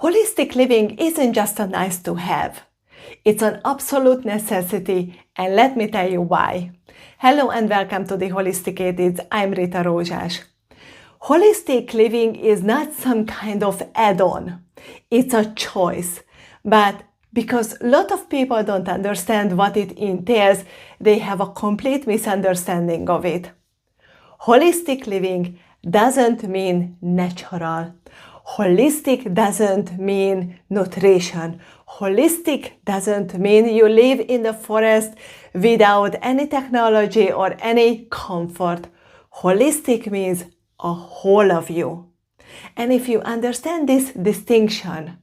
Holistic living isn't just a nice to have. It's an absolute necessity, and let me tell you why. Hello and welcome to the Holisticated. I'm Rita Rózsás. Holistic living is not some kind of add-on. It's a choice. But because a lot of people don't understand what it entails, they have a complete misunderstanding of it. Holistic living doesn't mean natural. Holistic doesn't mean nutrition. Holistic doesn't mean you live in the forest without any technology or any comfort. Holistic means a whole of you. And if you understand this distinction,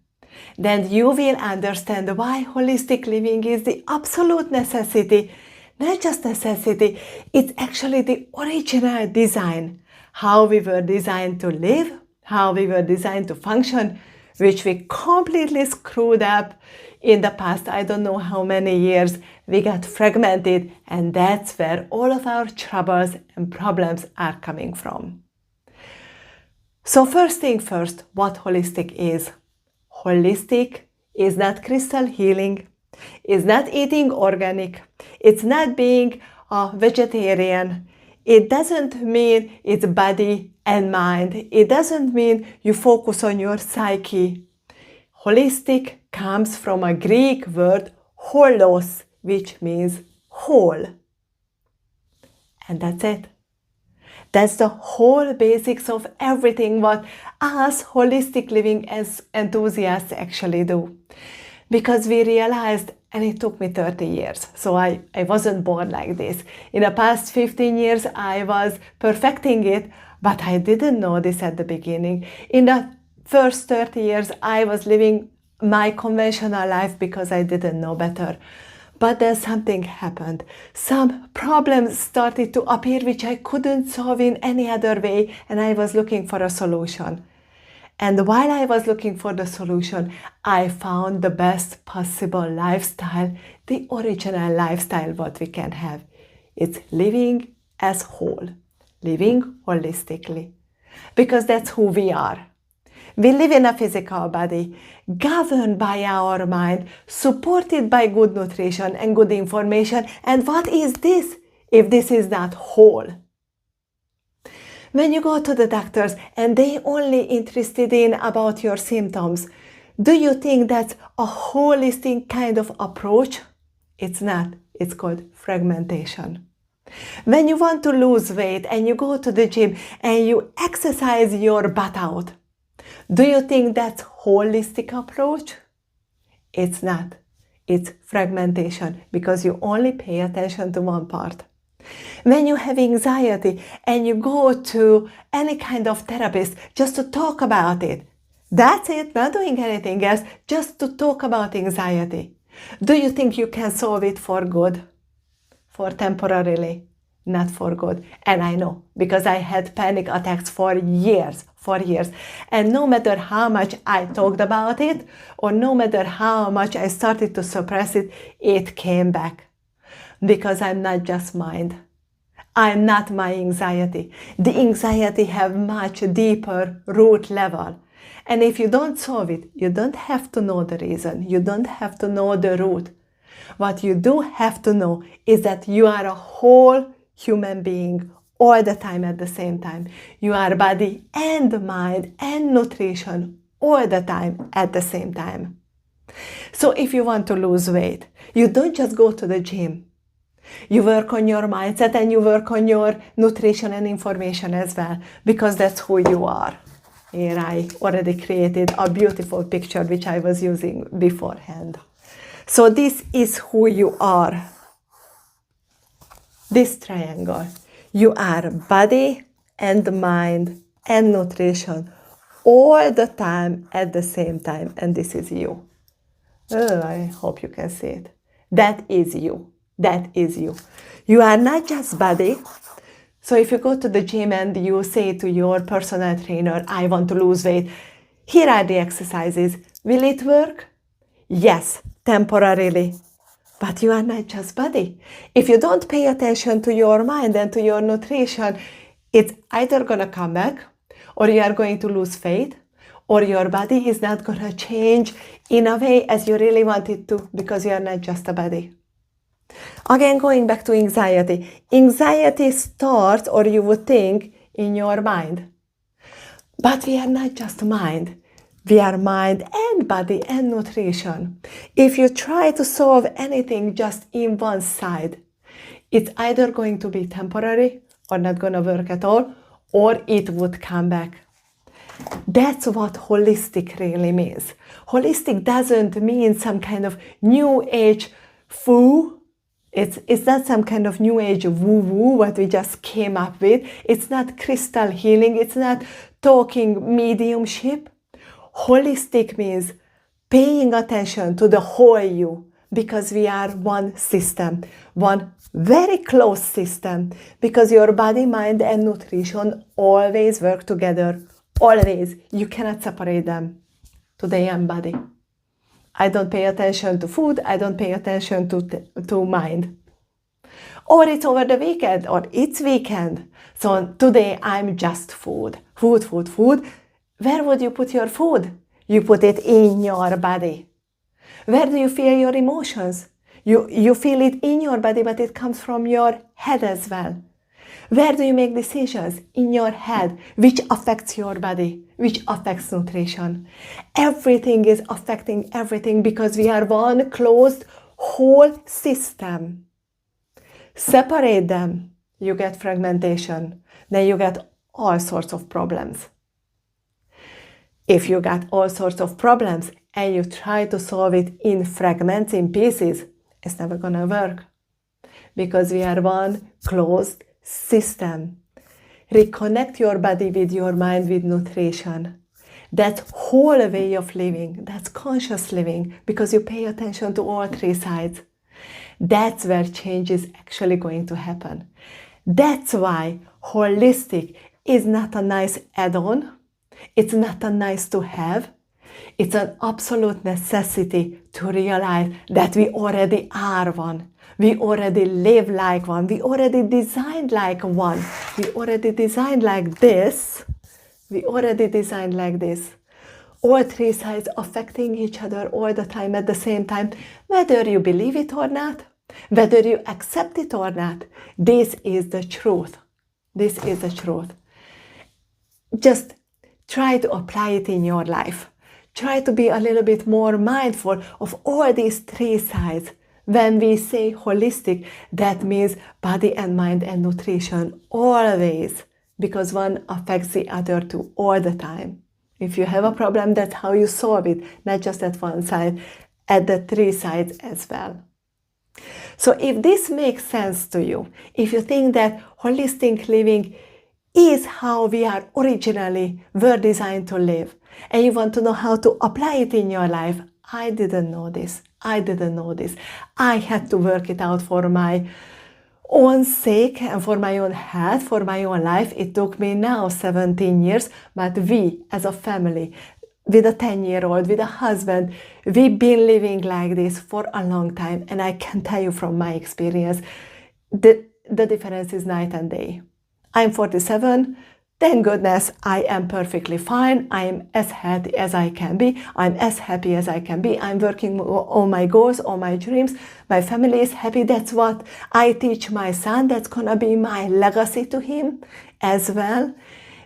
then you will understand why holistic living is the absolute necessity. Not just necessity, it's actually the original design. How we were designed to live, how we were designed to function, which we completely screwed up in the past, I don't know how many years. We got fragmented, and that's where all of our troubles and problems are coming from. So first thing first, what holistic is. Holistic is not crystal healing, it's not eating organic, it's not being a vegetarian. It doesn't mean it's body and mind. It doesn't mean you focus on your psyche. Holistic comes from a Greek word holos, which means whole. And that's it. That's the whole basics of everything what us holistic living as enthusiasts actually do. Because we realized, and it took me 30 years, so I wasn't born like this. In the past 15 years, I was perfecting it, but I didn't know this at the beginning. In the first 30 years, I was living my conventional life because I didn't know better. But then something happened. Some problems started to appear which I couldn't solve in any other way, and I was looking for a solution. And while I was looking for the solution, I found the best possible lifestyle, the original lifestyle what we can have. It's living as whole, living holistically. Because that's who we are. We live in a physical body, governed by our mind, supported by good nutrition and good information. And what is this if this is not whole? When you go to the doctors and they only interested in about your symptoms, do you think that's a holistic kind of approach? It's not. It's called fragmentation. When you want to lose weight and you go to the gym and you exercise your butt out, do you think that's holistic approach? It's not. It's fragmentation because you only pay attention to one part. When you have anxiety and you go to any kind of therapist just to talk about it, that's it, not doing anything else, just to talk about anxiety. Do you think you can solve it for good? For temporarily, not for good. And I know, because I had panic attacks for years. And no matter how much I talked about it, or no matter how much I started to suppress it, it came back. Because I'm not just mind. I'm not my anxiety. The anxiety have much deeper root level. And if you don't solve it, you don't have to know the reason. You don't have to know the root. What you do have to know is that you are a whole human being all the time at the same time. You are body and mind and nutrition all the time at the same time. So if you want to lose weight, you don't just go to the gym. You work on your mindset and you work on your nutrition and information as well, because that's who you are. Here I already created a beautiful picture which I was using beforehand. So this is who you are. This triangle. You are body and mind and nutrition all the time at the same time. And this is you. Oh, I hope you can see it. That is you. That is you. You are not just body. So if you go to the gym and you say to your personal trainer, I want to lose weight, here are the exercises. Will it work? Yes, temporarily. But you are not just body. If you don't pay attention to your mind and to your nutrition, it's either going to come back, or you are going to lose weight, or your body is not going to change in a way as you really want it to, because you are not just a body. Again, going back to anxiety. Anxiety starts, or you would think, in your mind. But we are not just mind. We are mind and body and nutrition. If you try to solve anything just in one side, it's either going to be temporary or not going to work at all, or it would come back. That's what holistic really means. Holistic doesn't mean some kind of new age foo. It's not some kind of new age woo-woo what we just came up with. It's not crystal healing. It's not talking mediumship. Holistic means paying attention to the whole you, because we are one system, one very close system, because your body, mind, and nutrition always work together. Always. You cannot separate them. Today I'm body. I don't pay attention to food. I don't pay attention to mind. Or it's over the weekend, or it's weekend. So today I'm just food. Food, food, food. Where would you put your food? You put it in your body. Where do you feel your emotions? You feel it in your body, but it comes from your head as well. Where do you make decisions? In your head, which affects your body, which affects nutrition. Everything is affecting everything, because we are one closed whole system. Separate them, you get fragmentation. Then you get all sorts of problems. If you got all sorts of problems and you try to solve it in fragments, in pieces, it's never going to work, because we are one closed system. Reconnect your body with your mind, with nutrition. That's whole way of living. That's conscious living, because you pay attention to all three sides. That's where change is actually going to happen. That's why holistic is not a nice add-on. It's not a nice to have. It's an absolute necessity to realize that we already are one. We already live like one. We already designed like one. We already designed like this. We already designed like this. All three sides affecting each other all the time at the same time, whether you believe it or not, whether you accept it or not. This is the truth. This is the truth. Just try to apply it in your life. Try to be a little bit more mindful of all these three sides. When we say holistic, that means body and mind and nutrition always, because one affects the other two all the time. If you have a problem, that's how you solve it, not just at one side, at the three sides as well. So if this makes sense to you, if you think that holistic living is how we are originally were designed to live, and you want to know how to apply it in your life, I didn't know this. I didn't know this. I had to work it out for my own sake and for my own health, for my own life. It took me now 17 years, but we as a family, with a 10-year-old, with a husband, we've been living like this for a long time. And I can tell you from my experience, the difference is night and day. I'm 47. Thank goodness I am perfectly fine. I am as healthy as I can be. I'm as happy as I can be. I'm working on my goals, on my dreams. My family is happy. That's what I teach my son. That's gonna be my legacy to him as well.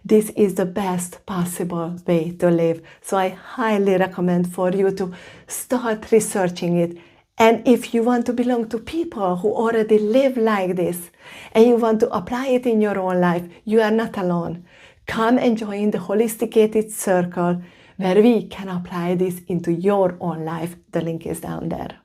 This is the best possible way to live. So I highly recommend for you to start researching it. And if you want to belong to people who already live like this, and you want to apply it in your own life, you are not alone. Come and join the Holisticated Circle, where we can apply this into your own life. The link is down there.